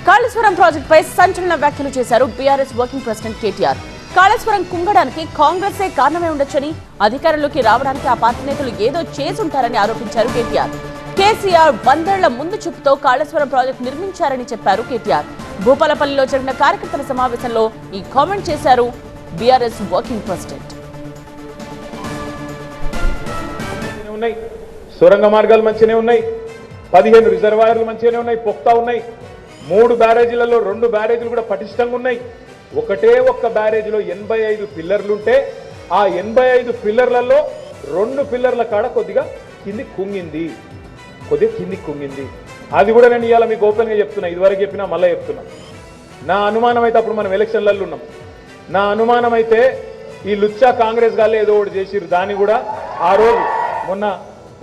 కాళేశ్వరం ప్రాజెక్టుపై సంచలన వ్యాఖ్యలు చేశారు BRS working president KTR. Kaleshwaram కుంగడానికి కాంగ్రెసే కారణమే ఉండొచ్చని, అధికారంలోకి రావడానికి ఆ పార్టీ నేతలు ఏదో చేసుంటారని ఆరోపించారు కేటీఆర్. కేసీఆర్ 100 ఏళ్ల ముందు చూపుతో కాళేశ్వరం ప్రాజెక్టు నిర్మించారని చెప్పారు కేటీఆర్. భూపాలపల్లిలో జరిగిన కార్యకర్తల సమావేశంలో ఈ కామెంట్ చేశారు బీఆర్ఎస్ వర్కింగ్ ప్రెసిడెంట్. సొరంగ మార్గాలు మంచిగానే ఉన్నాయి, 15 రిజర్వాయర్లు మంచిగానే ఉన్నాయి, పొక్తా ఉన్నాయి. 3 బ్యారేజీలలో 2 బ్యారేజీలు కూడా పటిష్టంగా ఉన్నాయి. ఒక్క బ్యారేజీలో 85 పిల్లర్లుంటే ఆ 85 పిల్లర్లలో 2 పిల్లర్ల కాడ కొద్దిగా కింది కుంగింది. అది కూడా నేను ఇవాళ మీకు ఓపెన్గా చెప్తున్నా, ఇదివరకు చెప్పినా మళ్ళీ చెప్తున్నా. నా అనుమానం అయితే అప్పుడు మనం ఎలక్షన్లలో ఉన్నాం. నా అనుమానం అయితే ఈ లుచ్చా కాంగ్రెస్ గాళ్ళు ఏదో ఒకటి చేసిరు. దాన్ని కూడా ఆ రోజు మొన్న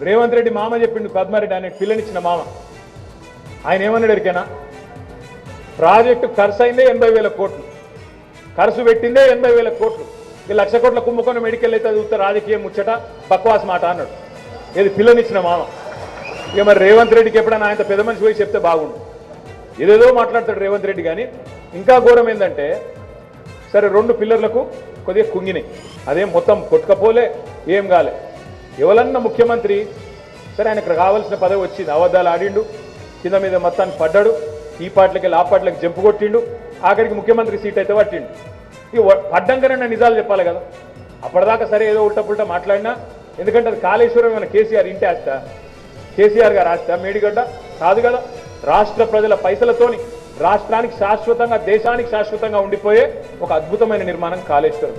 రేవంత్ రెడ్డి మామ చెప్పిండు, పద్మారెడ్డి అనే పిల్లనిచ్చిన మామ, ఆయన ఏమన్నాడు ఎరికేనా? ప్రాజెక్టు ఖర్చు అయిందే 80,000 కోట్లు, ఖర్చు పెట్టిందే 80,000 కోట్లు. ఈ 1,00,000 కోట్ల కుంభకోణం మెడికల్ అయితే అది ఉత్తర రాజకీయం ముచ్చట, బక్వాస్ మాట అన్నాడు. ఏది పిల్లనిచ్చిన మామ. ఇక మరి రేవంత్ రెడ్డికి ఎప్పుడైనా ఆయన పెద్ద మనిషి పోయి చెప్తే బాగుండు. ఏదేదో మాట్లాడతాడు రేవంత్ రెడ్డి. కానీ ఇంకా ఘోరం ఏంటంటే, సరే 2 పిల్లర్లకు కొద్దిగా కుంగినాయి, అదేం మొత్తం కొట్టుకపోలే, ఏం కాలే. ఎవరన్నా ముఖ్యమంత్రి సరే ఆయనకు కావాల్సిన పదవి వచ్చింది, అబద్ధాలు ఆడిండు, కింద మీద మొత్తాన్ని పడ్డాడు, ఈ పార్టీలకి ఆ పార్టీలకు జంపు కొట్టిండు, ఆఖరికి ముఖ్యమంత్రి సీట్ అయితే పట్టిండు. ఇక పడ్డంగానే నిజాలు చెప్పాలి కదా. అప్పటిదాకా సరే ఏదో ఉల్టపుల్టా మాట్లాడినా, ఎందుకంటే అది కాళేశ్వరం ఏమైనా కేసీఆర్ ఇంటి ఆస్తా, కేసీఆర్ గారు ఆస్తా, మేడిగడ్డ కాదు కదా. రాష్ట్ర ప్రజల పైసలతోని రాష్ట్రానికి శాశ్వతంగా, దేశానికి శాశ్వతంగా ఉండిపోయే ఒక అద్భుతమైన నిర్మాణం కాళేశ్వరం.